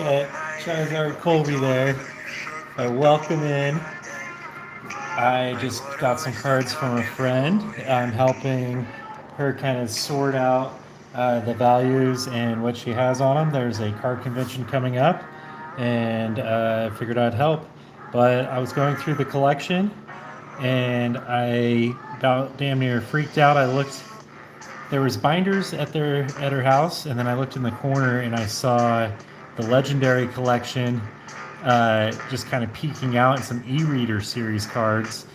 at Charizard Colby there. Welcome in. I just got some cards from a friend. I'm helping her kind of sort out the values and what she has on them. There's a card convention coming up, and I figured I'd help. But I was going through the collection, and I about damn near freaked out. I looked. There was binders at her house, and then I looked in the corner and I saw the Legendary collection just kind of peeking out, and some e-reader series cards.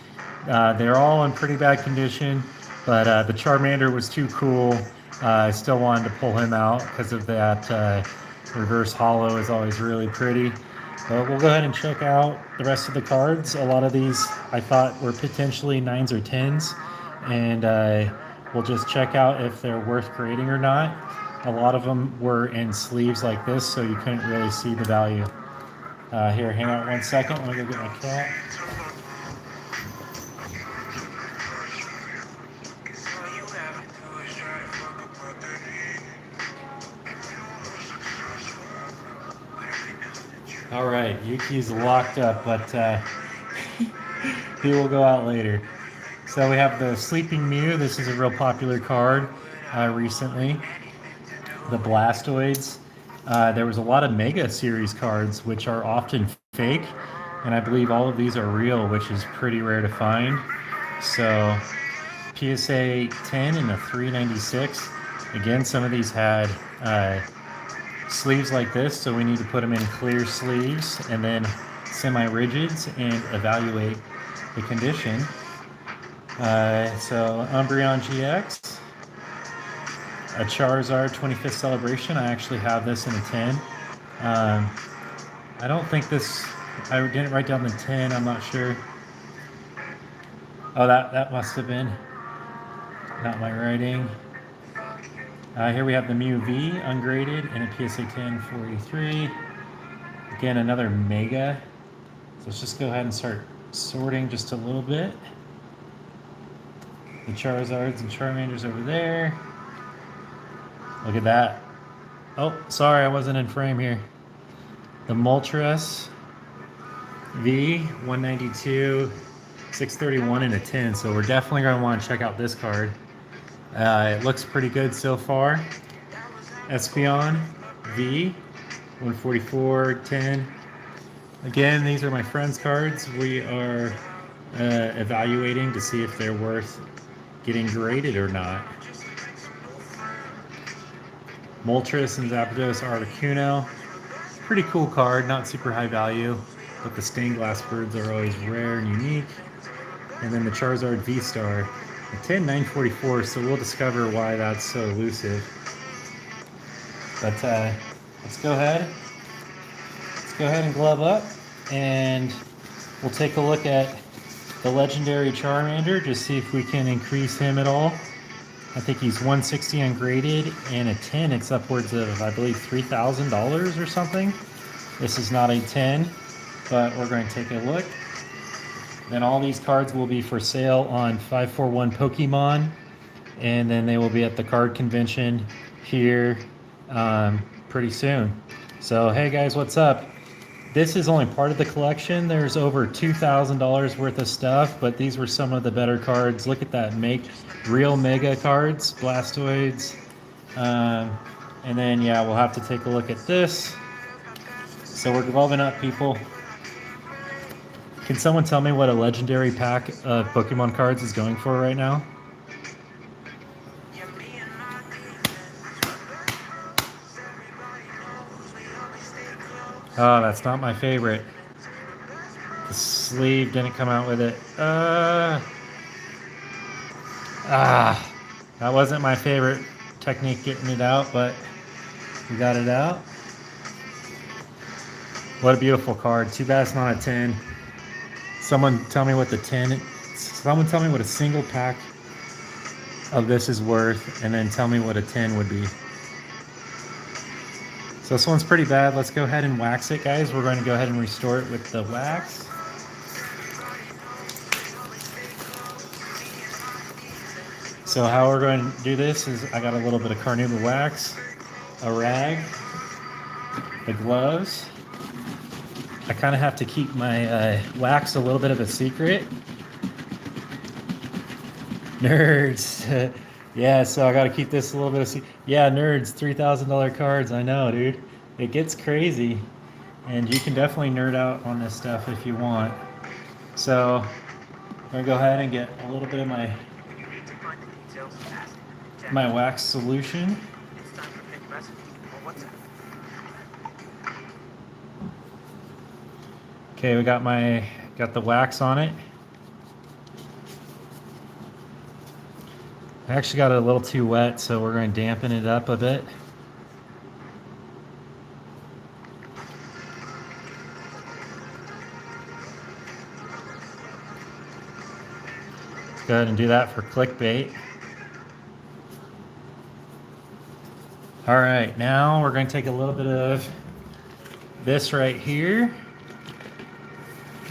They're all in pretty bad condition, but the Charmander was too cool. I still wanted to pull him out because of that reverse holo is always really pretty. But we'll go ahead and check out the rest of the cards. A lot of these I thought were potentially 9s or 10s, and we'll just check out if they're worth grading or not. A lot of them were in sleeves like this, so you couldn't really see the value. Here, hang out 1 second. Let me go get my cat. All right, Yuki's locked up, but he will go out later. So we have the Sleeping Mew. This is a real popular card recently. The Blastoids. There was a lot of Mega Series cards, which are often fake, and I believe all of these are real, which is pretty rare to find. So PSA 10 and a 396. Again, some of these had sleeves like this, so we need to put them in clear sleeves and then semi-rigids and evaluate the condition. So Umbreon GX, a Charizard 25th Celebration. I actually have this in a 10. I don't think this, I didn't write down the 10, I'm not sure. Oh, that must have been not my writing. Here we have the Mew V, ungraded, and a PSA 10 43. Again, another Mega. So let's just go ahead and start sorting just a little bit. The Charizards and Charmanders over there. Look at that. Oh, sorry, I wasn't in frame here. The Moltres V, 192, 631 and a 10. So we're definitely going to want to check out this card. It looks pretty good so far. Espeon V, 144, 10. Again, these are my friend's cards. We are evaluating to see if they're worth getting graded or not. Moltres and Zapdos Articuno. Pretty cool card, not super high value, but the stained glass birds are always rare and unique. And then the Charizard V-Star, a 10 944, so we'll discover why that's so elusive. But let's go ahead and glove up, and we'll take a look at the Legendary Charmander, just see if we can increase him at all. I think he's 160 ungraded, and a 10, it's upwards of, I believe, $3,000 or something. This is not a 10, but we're going to take a look. Then all these cards will be for sale on 541 Pokemon, and then they will be at the card convention here pretty soon. So hey guys, what's up? This is only part of the collection. There's over $2,000 worth of stuff, but these were some of the better cards. Look at that, real Mega cards, Blastoids. And then yeah, we'll have to take a look at this. So we're gloving up, people. Can someone tell me what a legendary pack of Pokemon cards is going for right now? Oh, that's not my favorite. The sleeve didn't come out with it. That wasn't my favorite technique getting it out, but we got it out. What a beautiful card. Too bad it's not a 10. Someone tell me what someone tell me what a single pack of this is worth, and then tell me what a 10 would be. So this one's pretty bad. Let's go ahead and wax it, guys. We're going to go ahead and restore it with the wax. So how we're going to do this is I got a little bit of carnauba wax, a rag, the gloves. I kind of have to keep my wax a little bit of a secret. Nerds. Yeah, so I got to keep this a little bit of secret. Yeah, nerds, $3,000 cards. I know, dude. It gets crazy. And you can definitely nerd out on this stuff if you want. So I'm going to go ahead and get a little bit of my wax solution. Okay, we got the wax on it. I actually got it a little too wet, so we're going to dampen it up a bit. Let's go ahead and do that for clickbait. All right, now we're going to take a little bit of this right here,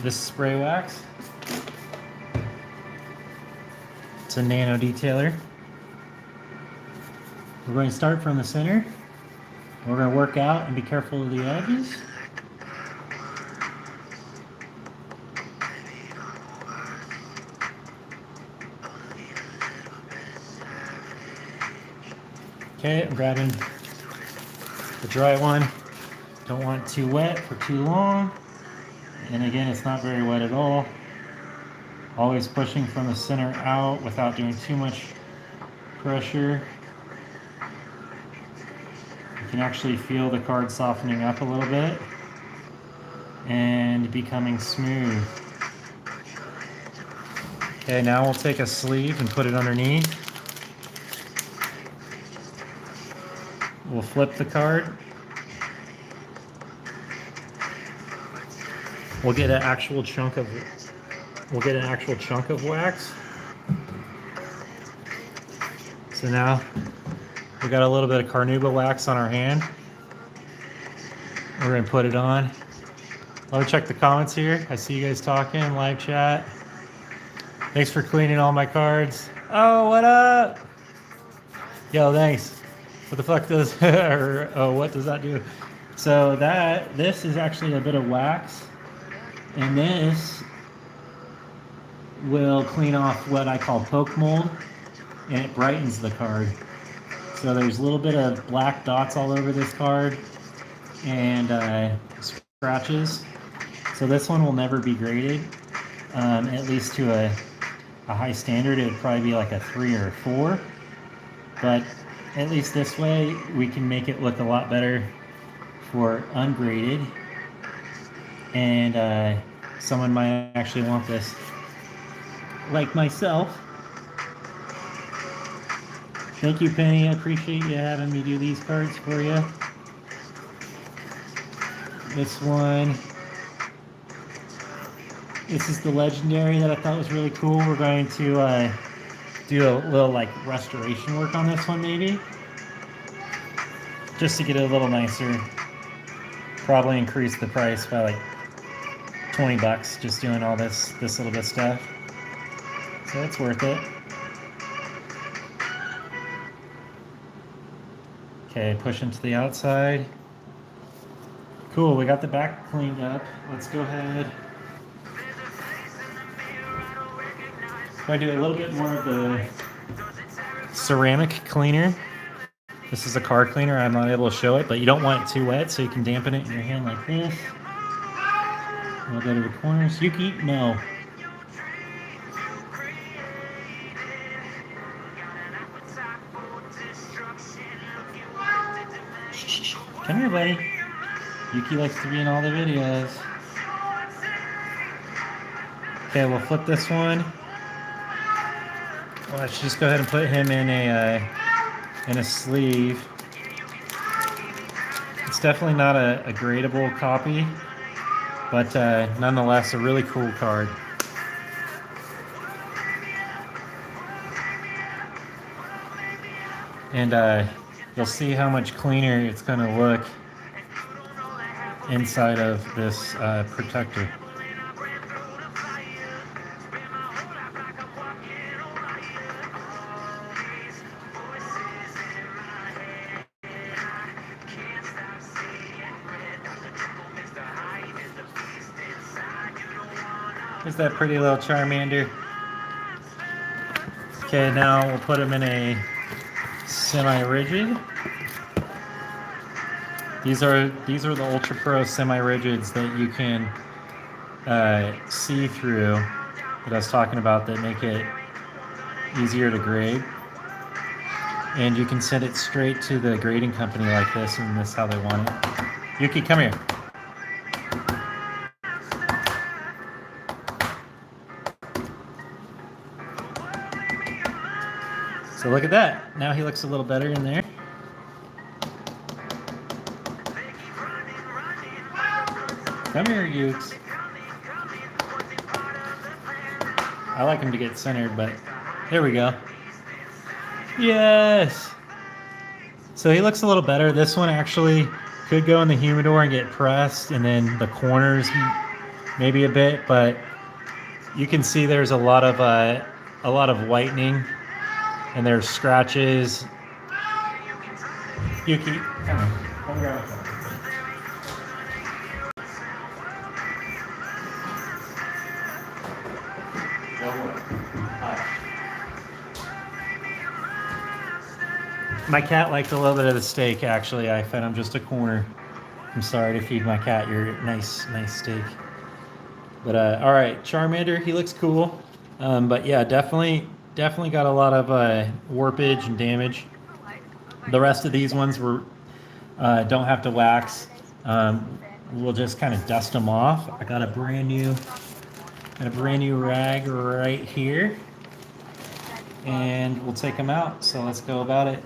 this spray wax. It's a nano detailer. We're going to start from the center. We're going to work out and be careful of the edges. Okay, I'm grabbing the dry one. Don't want it too wet for too long. And again, it's not very wet at all. Always pushing from the center out without doing too much pressure. You can actually feel the card softening up a little bit and becoming smooth. Okay, now we'll take a sleeve and put it underneath. We'll flip the card. We'll get an actual chunk of wax. So now we got a little bit of carnauba wax on our hand. We're gonna put it on. Let me check the comments here. I see you guys talking, live chat. Thanks for cleaning all my cards. Oh, what up? Yo, thanks. What the fuck does, or oh, what does that do? So this is actually a bit of wax, and this will clean off what I call poke mold, and it brightens the card. So there's a little bit of black dots all over this card, and scratches. So this one will never be graded, at least to a high standard. It would probably be like a 3 or a 4, but at least this way we can make it look a lot better for ungraded, and someone might actually want this, like myself. Thank you, Penny. I appreciate you having me do these cards for you. This one, this is the legendary that I thought was really cool. We're going to do a little like restoration work on this one, maybe, just to get it a little nicer. Probably increase the price by like 20 bucks just doing all this little bit of stuff. So it's worth it. Okay, push into the outside. Cool, we got the back cleaned up. Let's go ahead. I do a little bit more of the ceramic cleaner. This is a card cleaner. I'm not able to show it, but you don't want it too wet, so you can dampen it in your hand like this. We'll go to the corners. Yuki, no. Come here, buddy. Yuki likes to be in all the videos. Okay, we'll flip this one. Well, let's just go ahead and put him in a sleeve. It's definitely not a gradable copy, but nonetheless a really cool card. And you'll see how much cleaner it's going to look inside of this protector. Here's that pretty little Charmander. Okay, now we'll put him in a semi-rigid. These are the Ultra Pro semi-rigids that you can see through that I was talking about that make it easier to grade. And you can send it straight to the grading company like this, and this is how they want it. Yuki, come here. So look at that. Now he looks a little better in there. Come here, Ukes. I like him to get centered, but there we go. Yes! So he looks a little better. This one actually could go in the humidor and get pressed, and then the corners maybe a bit, but you can see there's a lot of whitening, and there's scratches. Yuki, come on. Come here. My cat liked a little bit of the steak, actually. I fed him just a corner. I'm sorry to feed my cat your nice steak. But all right, Charmander, he looks cool. But yeah, definitely got a lot of warpage and damage. The rest of these ones don't have to wax. We'll just kind of dust them off. I got a brand new rag right here, and we'll take them out. So let's go about it.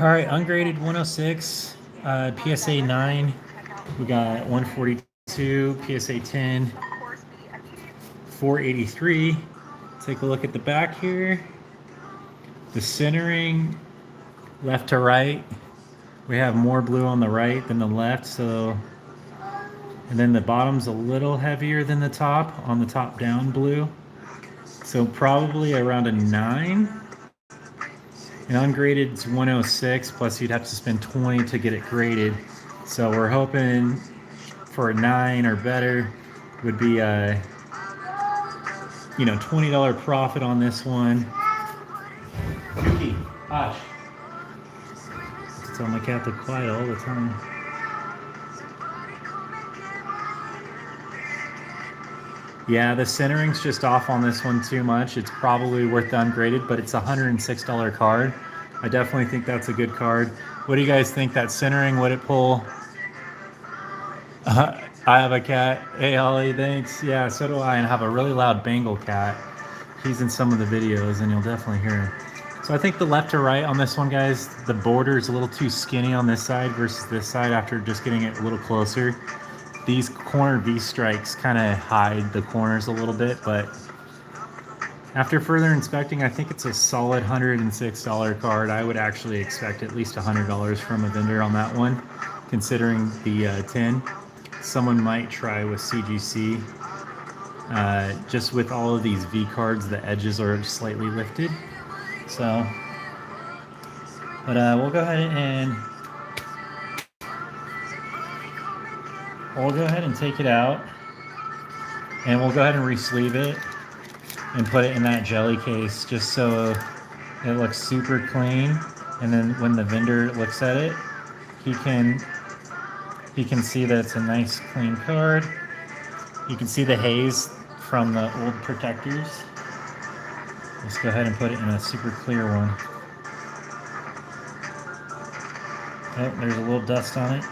All right, ungraded 106, PSA 9. We got 142, PSA 10, 483. Take a look at the back here. The centering, left to right. We have more blue on the right than the left, so, and then the bottom's a little heavier than the top, on the top down blue. So probably around a 9. And ungraded's 106, plus you'd have to spend 20 to get it graded. So we're hoping for a 9 or better would be a $20 profit on this one. Yuki, hush. I tell my cat to quiet all the time. Yeah, the centering's just off on this one too much. It's probably worth the ungraded, but it's a $106 card. I definitely think that's a good card. What do you guys think? That centering, would it pull? I have a cat. Hey, Holly, thanks. Yeah, so do I, and I have a really loud Bengal cat. He's in some of the videos, and you'll definitely hear him. So I think the left to right on this one, guys, the border is a little too skinny on this side versus this side after just getting it a little closer. These corner V-strikes kind of hide the corners a little bit, but after further inspecting, I think it's a solid $106 card. I would actually expect at least $100 from a vendor on that one, considering the 10. Someone might try with CGC. Just with all of these V cards, the edges are slightly lifted. So, but we'll go ahead and take it out, and we'll go ahead and re-sleeve it and put it in that jelly case just so it looks super clean. And then when the vendor looks at it, he can see that it's a nice clean card. You can see the haze from the old protectors. Let's go ahead and put it in a super clear one. Oh, there's a little dust on it.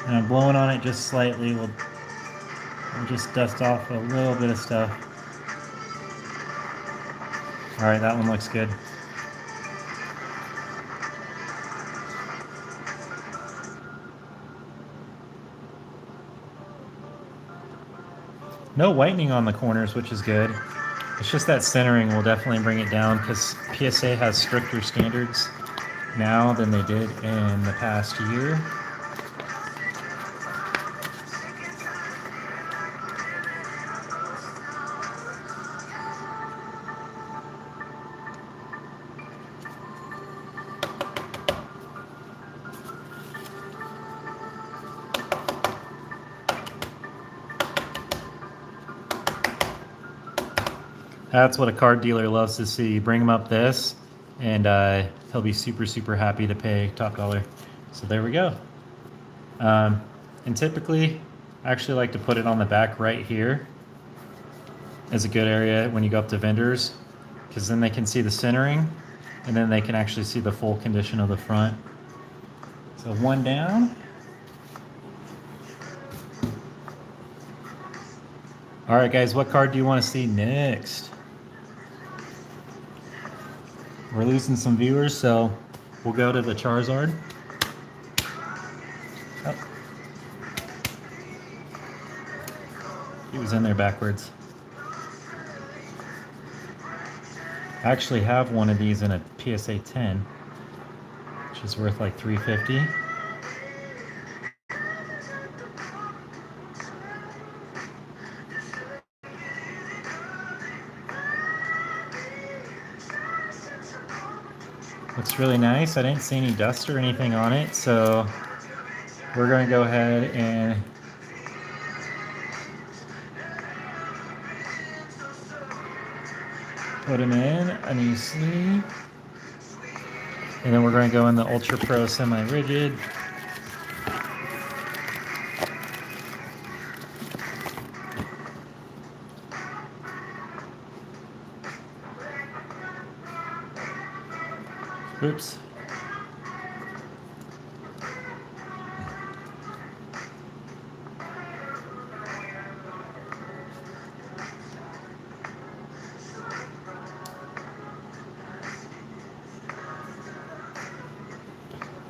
And I'm blowing on it just slightly. We'll just dust off a little bit of stuff. All right, that one looks good. No whitening on the corners, which is good. It's just that centering will definitely bring it down, because PSA has stricter standards now than they did in the past year. That's what a card dealer loves to see. You bring him up this, and he'll be super, super happy to pay top dollar. So there we go. And typically, I actually like to put it on the back right here as a good area when you go up to vendors, because then they can see the centering, and then they can actually see the full condition of the front. So one down. All right, guys, what card do you want to see next? We're losing some viewers, so we'll go to the Charizard. Oh. He was in there backwards. I actually have one of these in a PSA 10, which is worth like $350. Looks really nice. I didn't see any dust or anything on it, so we're going to go ahead and put him in a new sleeve. And then we're going to go in the Ultra Pro Semi-Rigid. Oops.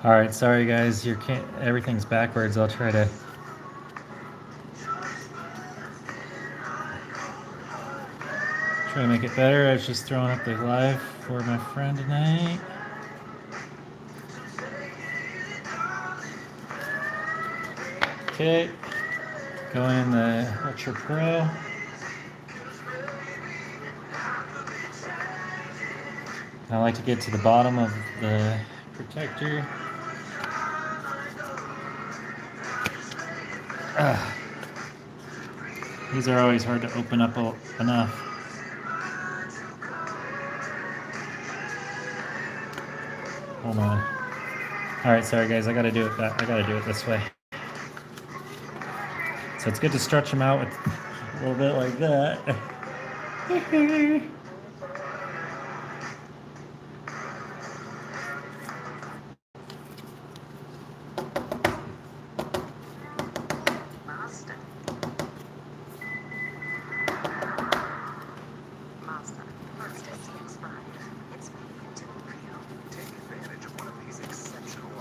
All right, sorry guys, everything's backwards. I'll try to make it better. I was just throwing up the live for my friend tonight. Okay, going in the Ultra Pro. I like to get to the bottom of the protector. These are always hard to open up enough. Hold on. All right, sorry guys, I gotta do it this way. So it's good to stretch them out with a little bit like that.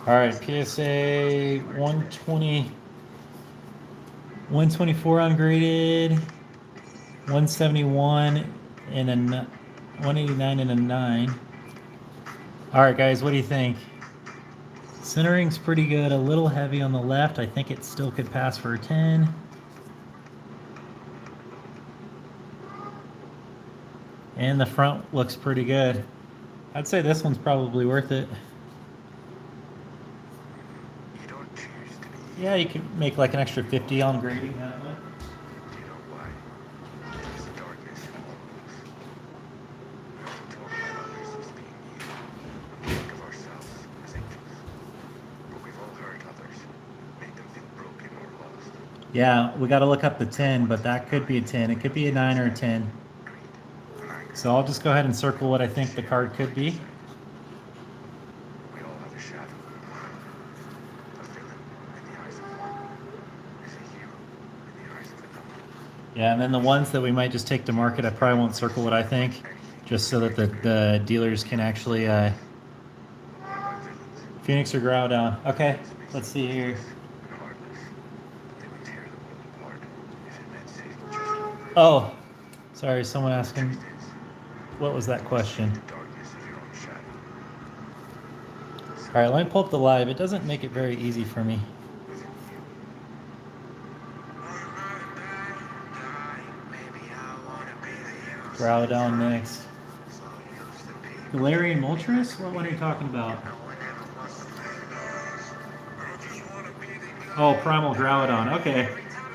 All right, PSA 120, 124 ungraded, 171 and a 189 and a 9. All right, guys, what do you think? Centering's pretty good, a little heavy on the left. I think it still could pass for a 10. And the front looks pretty good. I'd say this one's probably worth it. Yeah, you could make like an extra 50 on grading that way. Yeah, we got to look up the 10, but that could be a 10. It could be a 9 or a 10. So I'll just go ahead and circle what I think the card could be. Yeah, and then the ones that we might just take to market, I probably won't circle what I think, just so that the dealers can actually Phoenix or Groudon. Okay, let's see here. Oh, sorry, someone asking, what was that question? All right, let me pull up the live. It doesn't make it very easy for me. Groudon next. Galarian Moltres? What one are you talking about? Oh, Primal Groudon. Okay.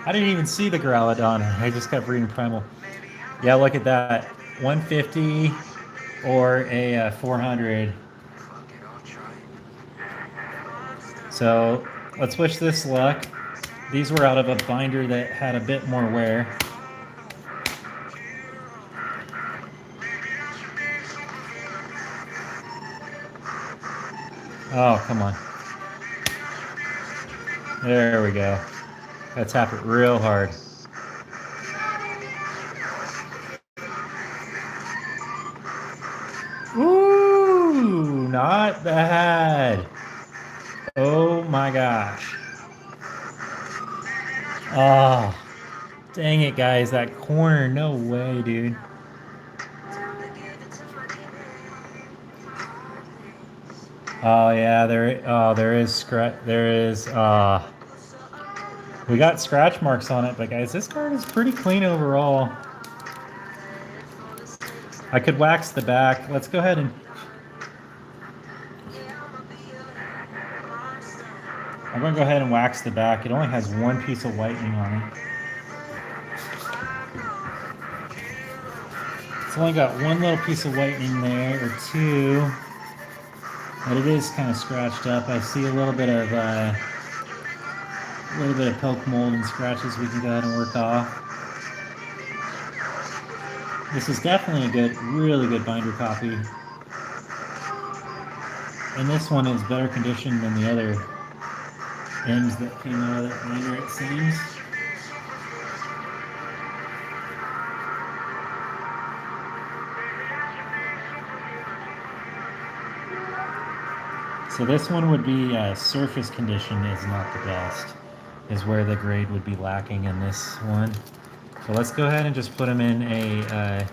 I didn't even see the Groudon. I just kept reading Primal. Yeah, look at that. 150 or a 400. So let's wish this luck. These were out of a binder that had a bit more wear. Oh, come on. There we go. Gotta tap it real hard. Ooh, not bad. Oh my gosh. Oh, dang it, guys. That corner, no way, dude. Oh yeah, there is we got scratch marks on it, but guys, this card is pretty clean overall. I could wax the back. Let's go ahead and I'm gonna go ahead and wax the back. It only has one piece of whitening on it. It's only got one little piece of whitening there, or two, but it is kind of scratched up. I see a little bit of poke mold and scratches we can go ahead and work off. This is definitely a good, really good binder copy. And this one is better conditioned than the other ends that came out of that binder, it seems. So this one would be surface condition is not the best, is where the grade would be lacking in this one. So let's go ahead and just put them in a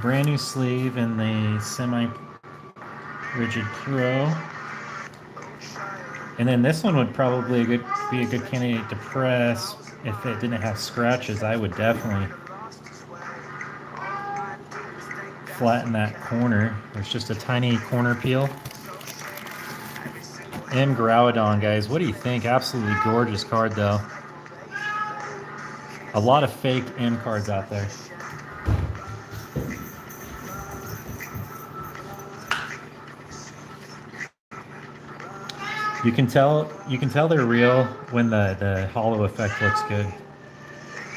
brand new sleeve in the semi-rigid Pro. And then this one would probably be a good candidate to press if it didn't have scratches. I would definitely flatten that corner. There's just a tiny corner peel. M. Groudon, guys. What do you think? Absolutely gorgeous card, though. A lot of fake M cards out there. You can tell they're real when the hollow effect looks good.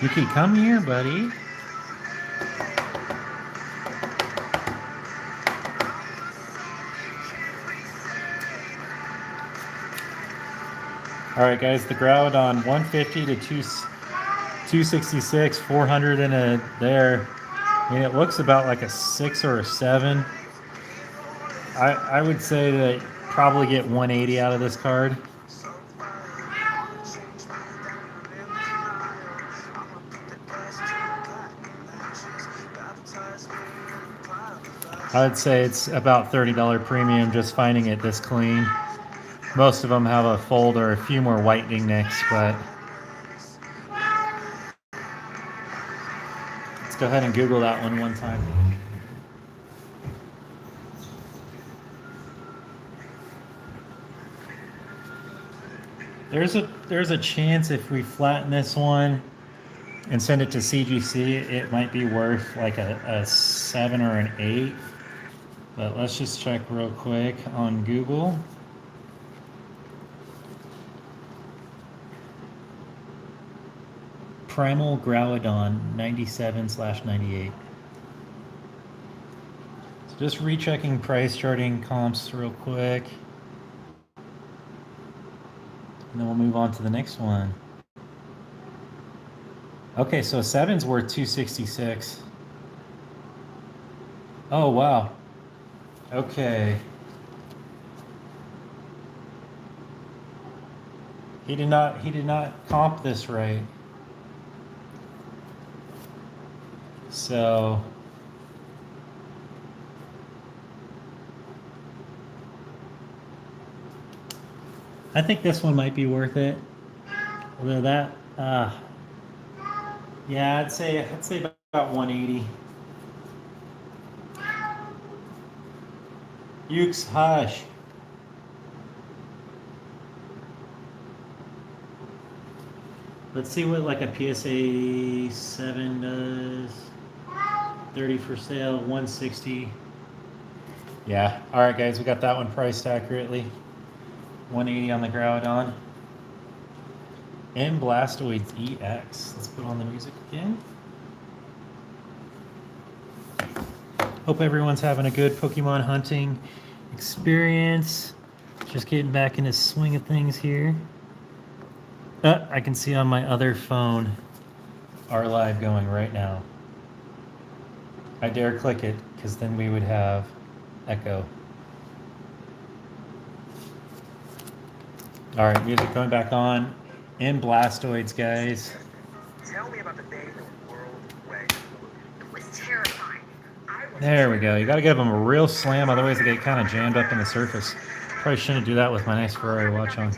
Yuki, come here, buddy. All right, guys, the Groudon 150 to 266, 400 in a there. I mean, it looks about like a 6 or a 7. I would say that probably get 180 out of this card. I would say it's about $30 premium just finding it this clean. Most of them have a fold or a few more whitening nicks, but let's go ahead and Google that one time. There's a chance if we flatten this one and send it to CGC, it might be worth like a 7 or an 8. But let's just check real quick on Google. Primal Groudon 97/98. So just rechecking price charting comps real quick. And then we'll move on to the next one. Okay, so 7's worth 266. Oh wow. Okay. He did not comp this right. So I think this one might be worth it. Although that yeah, I'd say about 180. Ukes, hush. Let's see what like a PSA 7 does. 130 for sale, 160. Yeah. All right, guys, we got that one priced accurately. 180 on the Groudon. And Blastoids EX. Let's put on the music again. Hope everyone's having a good Pokemon hunting experience. Just getting back in the swing of things here. I can see on my other phone our live going right now. I dare click it because then we would have echo. All right, music going back on. And Blastoids, guys. Tell me about the day the world went blue. It was terrifying. There we go. You got to give them a real slam, otherwise they get kind of jammed up in the surface. Probably shouldn't do that with my nice Ferrari watch on.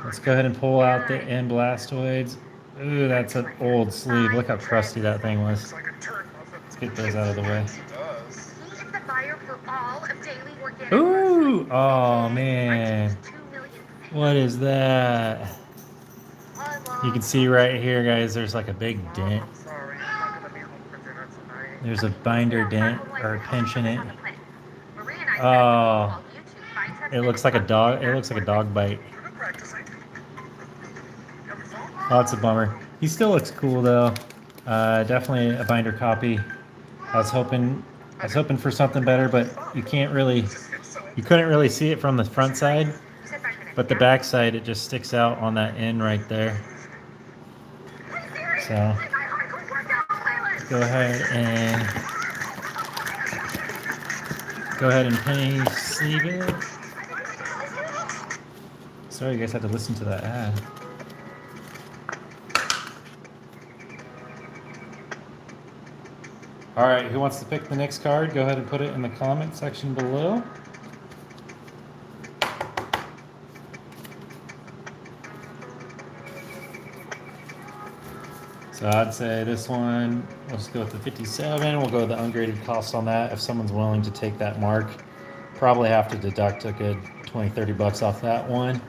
Let's go ahead and pull out the end Blastoids. Ooh, that's an old sleeve. Look how crusty that thing was. Let's get those out of the way. Ooh! Oh, man. What is that? You can see right here, guys, there's like a big dent. There's a binder dent or a pinch in it. Oh, it looks like a dog. It looks like a dog bite. Oh, that's a bummer. He still looks cool though. Definitely a binder copy. I was hoping for something better, but you couldn't really see it from the front side. But the back side, it just sticks out on that end right there. So let's go ahead and penny sleeve it. Sorry, you guys had to listen to that ad. All right, who wants to pick the next card? Go ahead and put it in the comment section below. So I'd say this one, we'll just go with the 57. We'll go with the ungraded cost on that. If someone's willing to take that mark, probably have to deduct a good 20, 30 bucks off that one.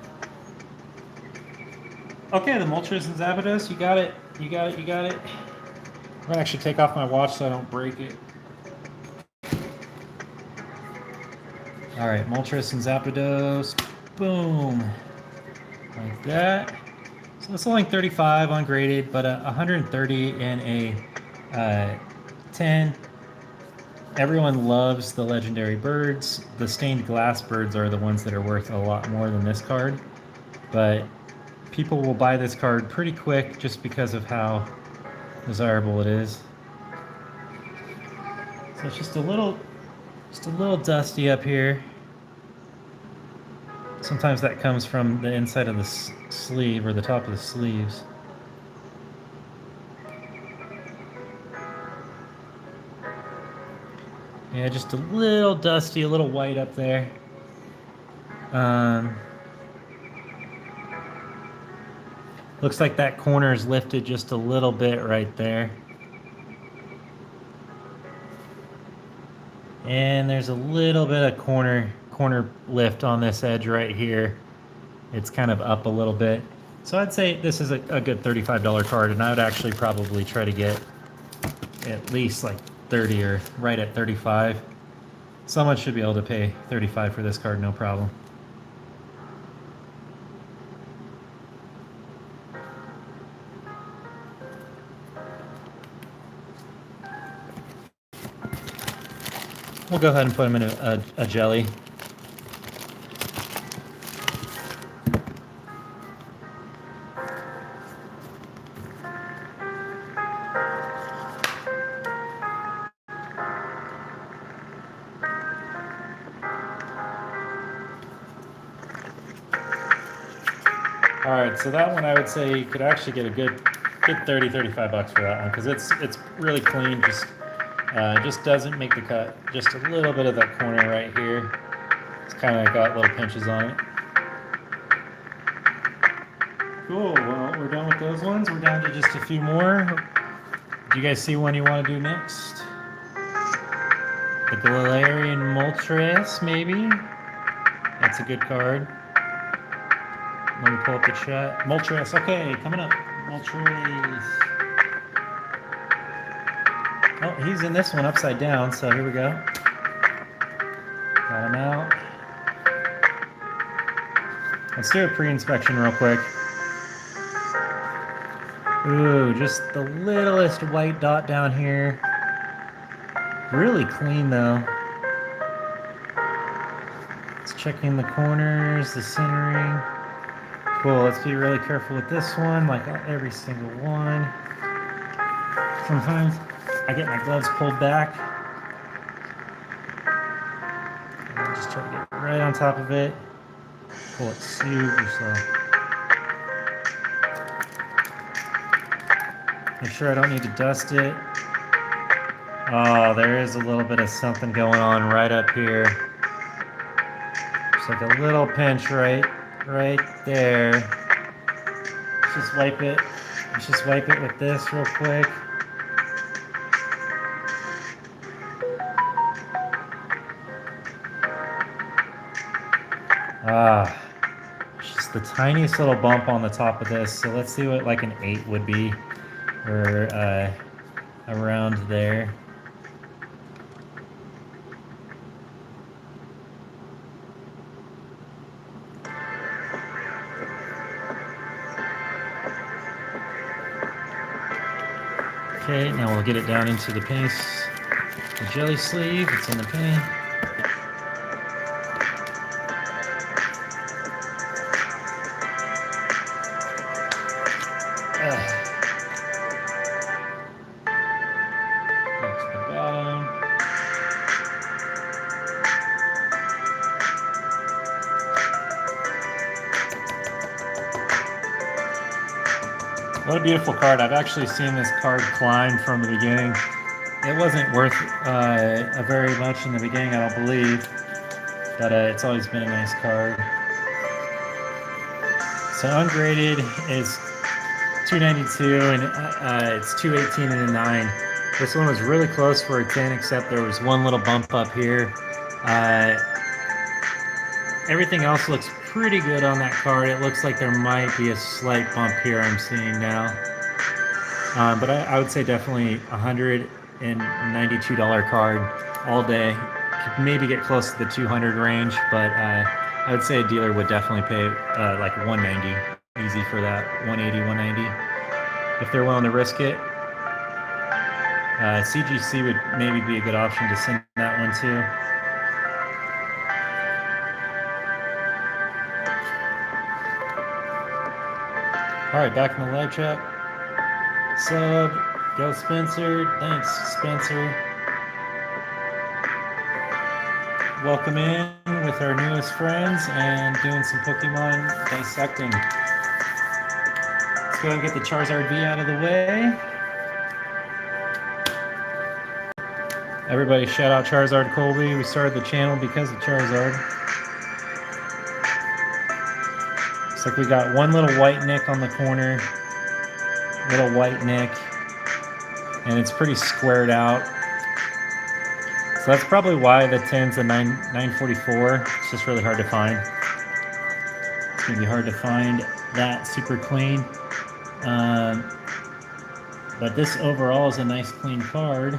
Okay, the Moltres and Zapdos, you got it. You got it. I'm gonna actually take off my watch so I don't break it. All right, Moltres and Zapdos, boom, like that. So it's only 35 ungraded, but 130 in a 10. Everyone loves the legendary birds. The stained glass birds are the ones that are worth a lot more than this card, but people will buy this card pretty quick just because of how desirable it is. So it's just a little dusty up here. Sometimes that comes from the inside of the sleeve or the top of the sleeves. Yeah, just a little dusty, a little white up there. Looks like that corner is lifted just a little bit right there. And there's a little bit of corner lift on this edge right here. It's kind of up a little bit. So I'd say this is a good $35 card, and I would actually probably try to get at least like 30 or right at 35. Someone should be able to pay 35 for this card, no problem. We'll go ahead and put them in a jelly. All right, so that one I would say you could actually get a good 30, 35 bucks for that one because it's really clean. Just doesn't make the cut. Just a little bit of that corner right here. It's kind of got little pinches on it. Cool. Well, we're done with those ones. We're down to just a few more. Do you guys see one you want to do next? The Galarian Moltres, maybe? That's a good card. Let me pull up the chat. Moltres, okay, coming up. Moltres. Oh, he's in this one upside down, so here we go. Got him out. Let's do a pre-inspection real quick. Ooh, just the littlest white dot down here. Really clean though. Let's check in the corners, the centering. Cool, let's be really careful with this one, like every single one. Sometimes I get my gloves pulled back. And I just try to get right on top of it. Pull it super slow. Make sure I don't need to dust it. Oh, there is a little bit of something going on right up here. Just like a little pinch right there. Let's just wipe it. Let's just wipe it with this real quick. Just the tiniest little bump on the top of this. So let's see what like an 8 would be, or around there. Okay, now we'll get it down into the paste, the jelly sleeve. It's in the paint. What a beautiful card. I've actually seen this card climb from the beginning. It wasn't worth very much in the beginning, I don't believe, but it's always been a nice card. So ungraded is $292 and it's $218 and a 9. This one was really close for a 10, except there was one little bump up here. Everything else looks pretty good on that card. It looks like there might be a slight bump here I'm seeing now. But I would say definitely $192 card all day. Could maybe get close to the 200 range, but I would say a dealer would definitely pay like $190 easy for that. $180, $190 if they're willing to risk it. CGC would maybe be a good option to send that one too. Alright, back in the live chat. Sub, go Spencer. Thanks, Spencer. Welcome in with our newest friends and doing some Pokemon dissecting. Let's go and get the Charizard V out of the way. Everybody shout out Charizard Colby. We started the channel because of Charizard. Looks like we got one little white nick on the corner. Little white nick. And it's pretty squared out. So that's probably why the 10's a 944. It's just really hard to find. It's going to be hard to find that super clean. But this overall is a nice clean card.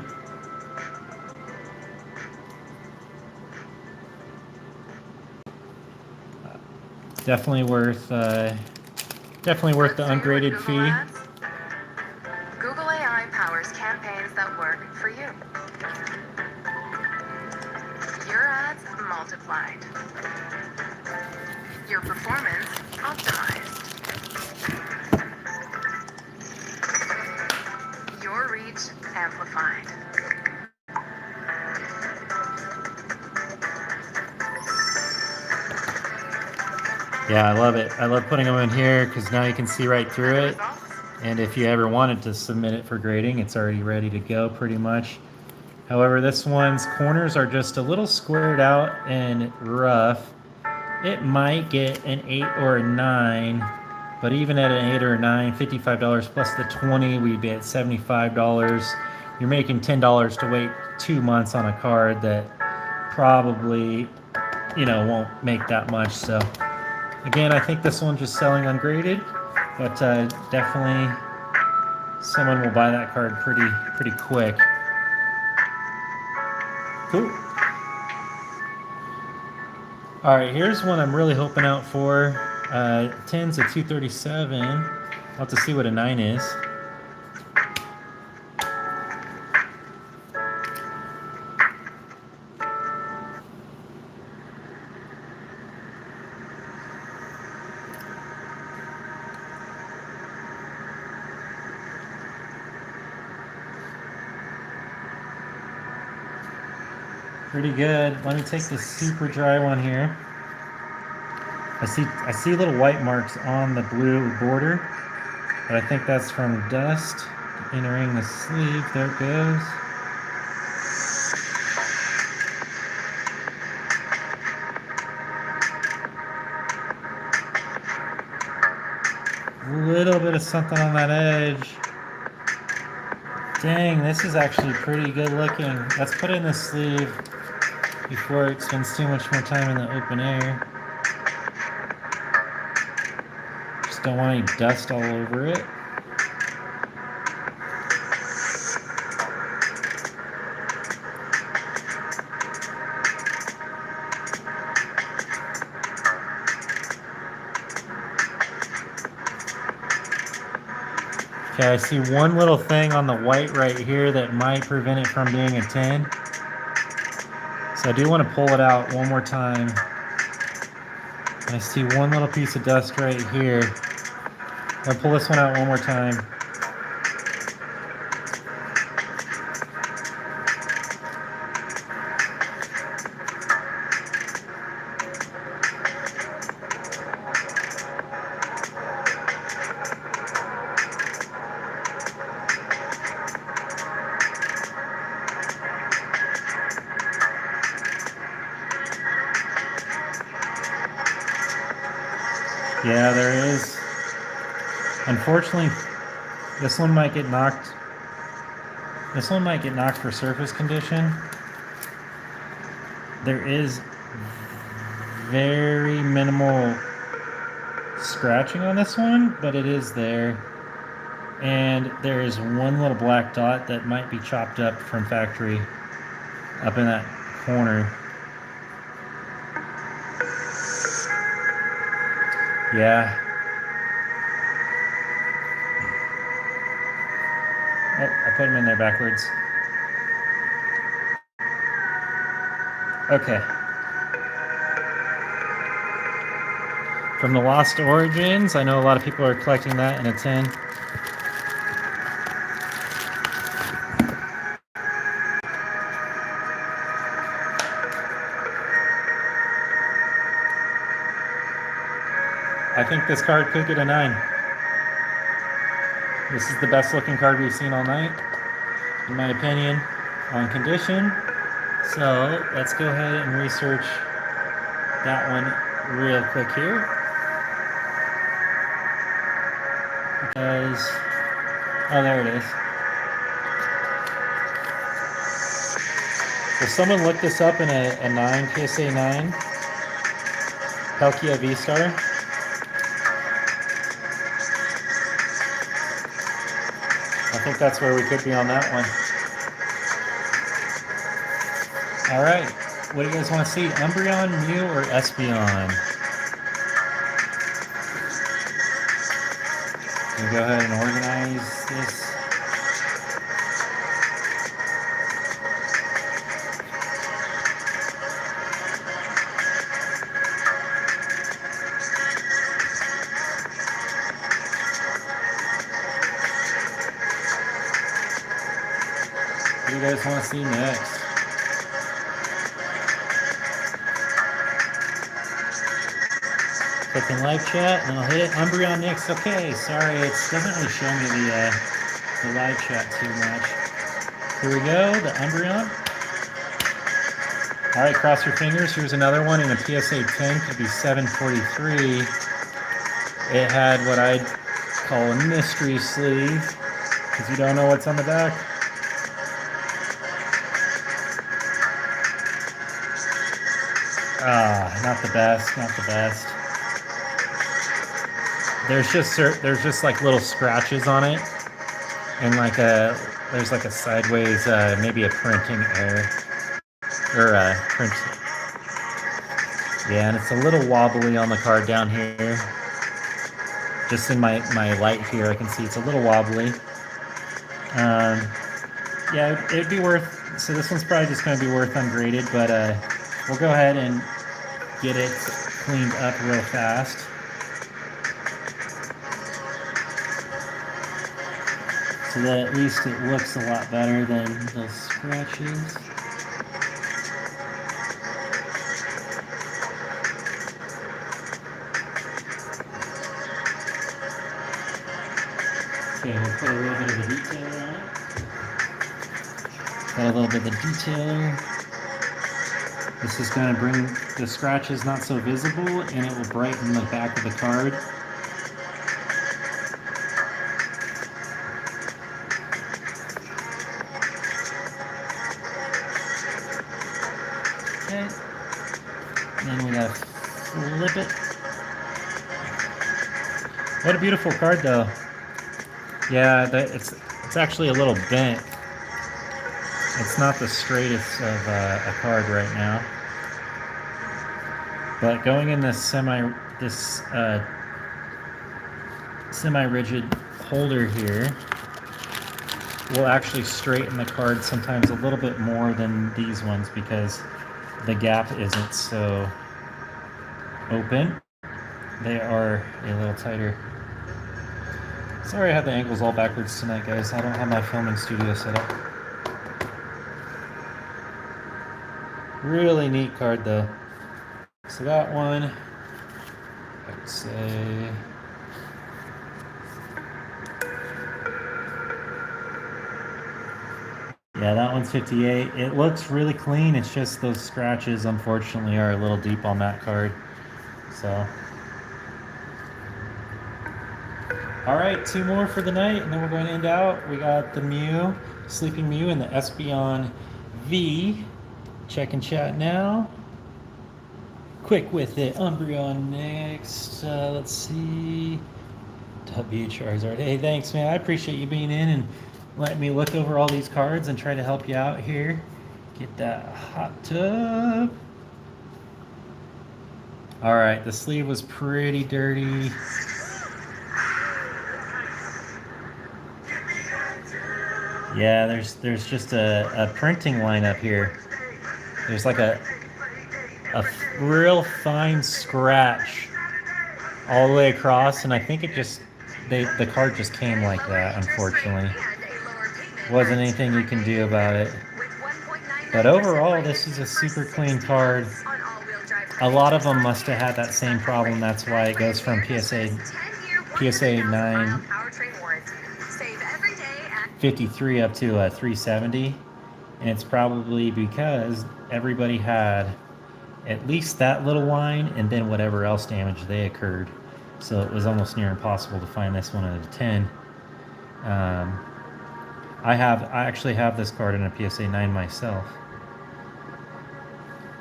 Definitely worth the ungraded fee. Google AI powers campaigns that work for you. Your ads multiplied. Your performance optimized. Your reach amplified. Yeah, I love it. I love putting them in here because now you can see right through it. And if you ever wanted to submit it for grading, it's already ready to go pretty much. However, this one's corners are just a little squared out and rough. It might get an 8 or a 9, but even at an 8 or a 9, $55 plus the 20, we'd be at $75. You're making $10 to wait 2 months on a card that probably, won't make that much. So again, I think this one's just selling ungraded, but definitely someone will buy that card pretty quick. Cool. All right, here's one I'm really hoping out for. 10's a 237. I'll have to see what a 9 is. Pretty good. Let me take this super dry one here. I see little white marks on the blue border, but I think that's from dust entering the sleeve. There it goes. A little bit of something on that edge. Dang, this is actually pretty good looking. Let's put it in the sleeve before it spends too much more time in the open air. Just don't want any dust all over it. Okay, I see one little thing on the white right here that might prevent it from being a 10. So I do want to pull it out one more time. And I see one little piece of dust right here. I'll pull this one out one more time. Yeah, there is. Unfortunately, this one might get knocked. This one might get knocked for surface condition. There is very minimal scratching on this one, but it is there. And there is one little black dot that might be chopped up from factory up in that corner. Yeah. Oh, I put them in there backwards. Okay. From the Lost Origins, I know a lot of people are collecting that in a 10. I think this card could get a 9. This is the best looking card we've seen all night, in my opinion, on condition. So let's go ahead and research that one real quick here. Because, oh, there it is. Will someone look this up in a 9, PSA 9? Palkia V-Star? I think that's where we could be on that one. All right, what do you guys want to see? Umbreon, Mew, or Espeon? Can we go ahead and organize this? What do you guys want to see next? Click in live chat and I'll hit Umbreon next. Okay, sorry, it doesn't really show me the live chat too much. Here we go, the Umbreon. All right, cross your fingers. Here's another one in a PSA 10, could be 743. It had what I'd call a mystery sleeve, because you don't know what's on the back. Not the best, not the best. There's just like little scratches on it, and there's like a sideways, maybe a printing error. or print. Yeah, and it's a little wobbly on the card down here. Just in my light here, I can see it's a little wobbly. Yeah, it'd be worth. So this one's probably just going to be worth ungraded, but we'll go ahead and get it cleaned up real fast. So that at least it looks a lot better than those scratches. Okay, we'll put a little bit of the detailer on it. Got a little bit of the detailer. This is going to bring the scratches not so visible, and it will brighten the back of the card. Okay. And then we gotta flip it. What a beautiful card, though. Yeah, it's actually a little bent. It's not the straightest of a card right now. But going in this semi-rigid holder here will actually straighten the card sometimes a little bit more than these ones because the gap isn't so open. They are a little tighter. Sorry I have the angles all backwards tonight, guys. I don't have my filming studio set up. Really neat card, though. So that one, I would say... Yeah, that one's 58. It looks really clean. It's just those scratches, unfortunately, are a little deep on that card. So... Alright, 2 more for the night, and then we're going to end out. We got the Mew, Sleeping Mew, and the Espeon V. Check and chat now. Quick with it. Umbreon next. Let's see. W Charizard. Hey, thanks, man. I appreciate you being in and letting me look over all these cards and try to help you out here. Get that hot tub. Alright, the sleeve was pretty dirty. Yeah, there's just a printing line up here. There's like a real fine scratch all the way across, and I think it just the card just came like that, unfortunately. Wasn't anything you can do about it. But overall, this is a super clean card. A lot of them must have had that same problem. That's why it goes from PSA 9 53 up to 370, and it's probably because everybody had at least that little line and then whatever else damage they occurred, so it was almost near impossible to find this one at a 10. I actually have this card in a PSA 9 myself,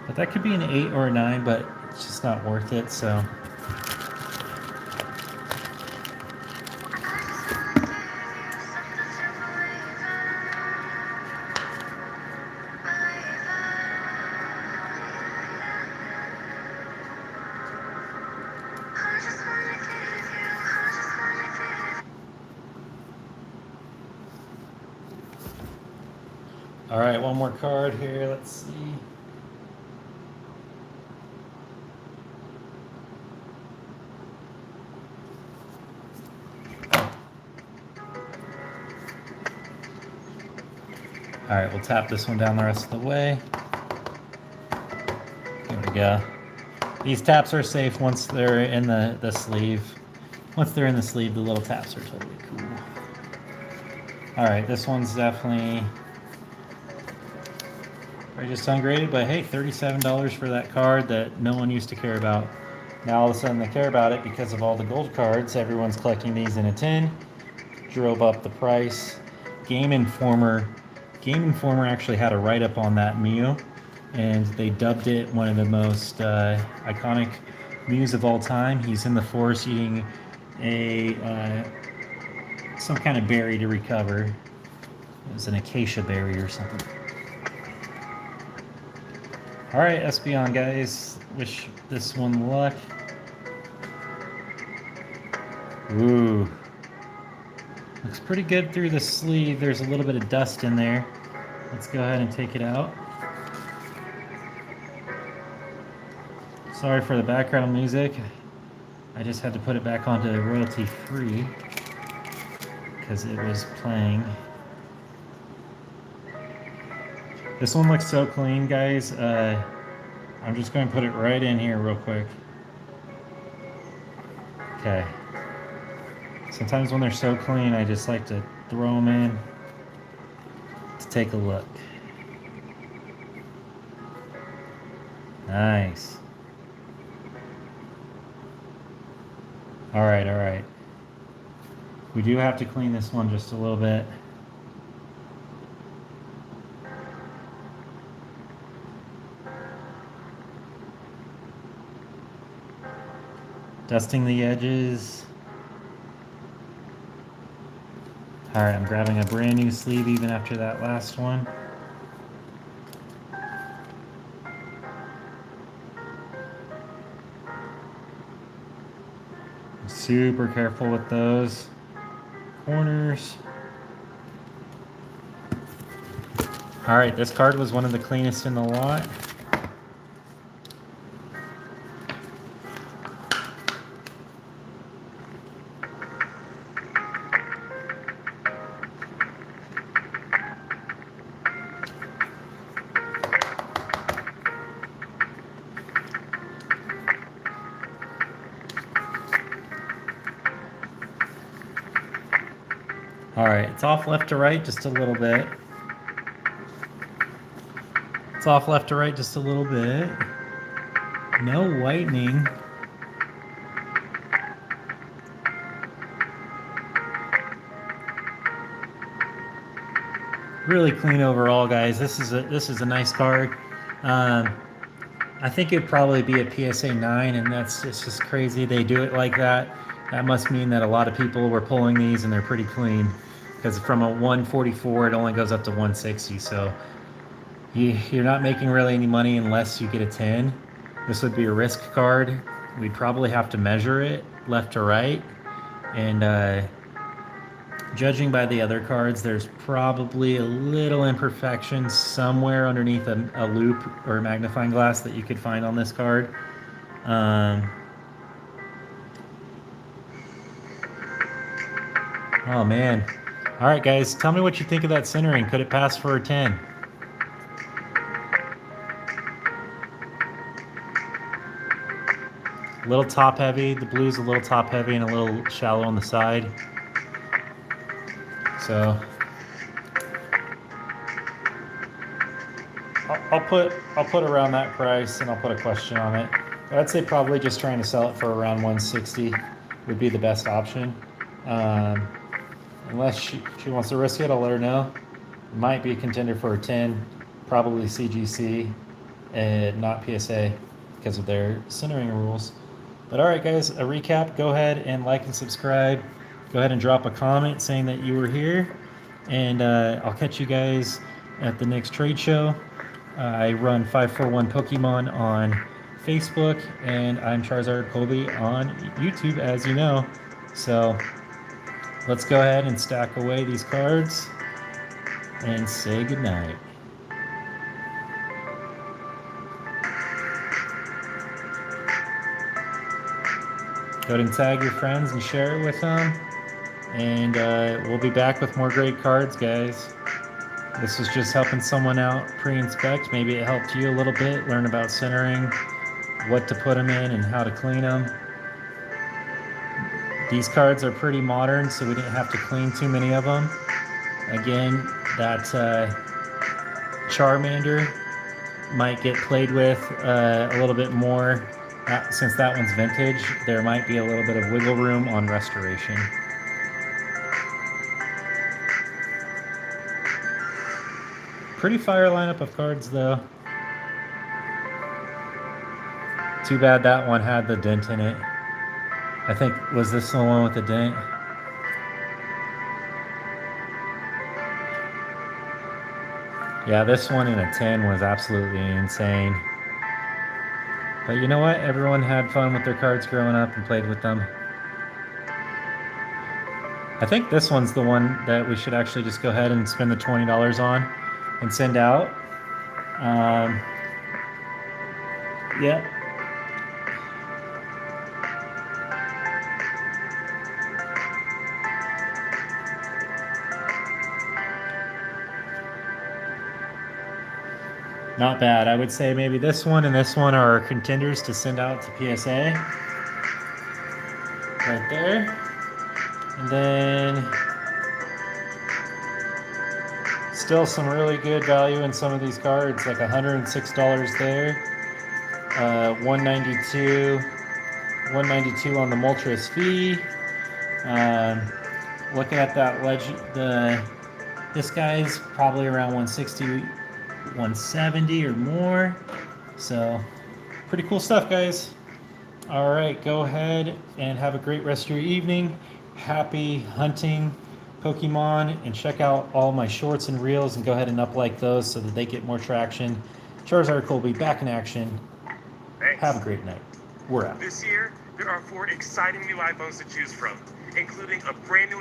but that could be an 8 or a 9, but it's just not worth it. So all right, one more card here. Let's see. All right, we'll tap this one down the rest of the way. There we go. These taps are safe once they're in the sleeve. Once they're in the sleeve, the little taps are totally cool. All right, this one's definitely just ungraded, but hey, $37 for that card that no one used to care about. Now all of a sudden they care about it because of all the gold cards. Everyone's collecting these in a tin. Drove up the price. Game Informer actually had a write-up on that Mew, and they dubbed it one of the most iconic Mews of all time. He's in the forest eating some kind of berry to recover. It was an acacia berry or something. All right, Espeon guys, wish this one luck. Ooh, looks pretty good through the sleeve. There's a little bit of dust in there. Let's go ahead and take it out. Sorry for the background music. I just had to put it back onto royalty free because it was playing. This one looks so clean, guys. I'm just going to put it right in here real quick. Okay. Sometimes when they're so clean, I just like to throw them in to take a look. Nice. All right, all right. We do have to clean this one just a little bit. Dusting the edges. All right, I'm grabbing a brand new sleeve even after that last one. Super careful with those corners. All right, this card was one of the cleanest in the lot. All right, it's off left to right just a little bit. It's off left to right just a little bit. No whitening. Really clean overall, guys. This is a nice card. I think it'd probably be a PSA 9, and it's just crazy they do it like that. That must mean that a lot of people were pulling these and they're pretty clean, because from a 144 it only goes up to 160, so you're not making really any money unless you get a 10. This would be a risk card. We'd probably have to measure it left to right, and judging by the other cards, there's probably a little imperfection somewhere underneath a loop or a magnifying glass that you could find on this card. Oh man. All right, guys, tell me what you think of that centering. Could it pass for a 10? A little top heavy. The blue's a little top heavy and a little shallow on the side. So I'll put around that price, and I'll put a question on it. But I'd say probably just trying to sell it for around 160 would be the best option. Unless she wants to risk it, I'll let her know. It might be a contender for a 10, probably CGC, and not PSA because of their centering rules. But all right, guys, a recap. Go ahead and like and subscribe. Go ahead and drop a comment saying that you were here, and I'll catch you guys at the next trade show. I run 541 Pokemon on Facebook, and I'm Charizard Colby on YouTube, as you know. So let's go ahead and stack away these cards and say goodnight. Go ahead and tag your friends and share it with them. And we'll be back with more great cards, guys. This was just helping someone out pre-inspect. Maybe it helped you a little bit, learn about centering, what to put them in, and how to clean them. These cards are pretty modern, so we didn't have to clean too many of them. Again, that Charmander might get played with a little bit more. Since that one's vintage, there might be a little bit of wiggle room on restoration. Pretty fire lineup of cards, though. Too bad that one had the dent in it. I think, was this the one with the dent? Yeah, this one in a 10 was absolutely insane. But you know what? Everyone had fun with their cards growing up and played with them. I think this one's the one that we should actually just go ahead and spend the $20 on and send out. Yep. Not bad. I would say maybe this one and this one are contenders to send out to PSA. Right there. And then still some really good value in some of these cards, like $106 there. 192 on the Moltres fee. Looking at that this guy's probably around 160, 170 or more. So pretty cool stuff, guys. All right, go ahead and have a great rest of your evening. Happy hunting Pokemon, and check out all my shorts and reels and go ahead and up-like those so that they get more traction. Charizard will be back in action. Thanks. Have a great night. We're out. This year, there are 4 exciting new iPhones to choose from, including a brand new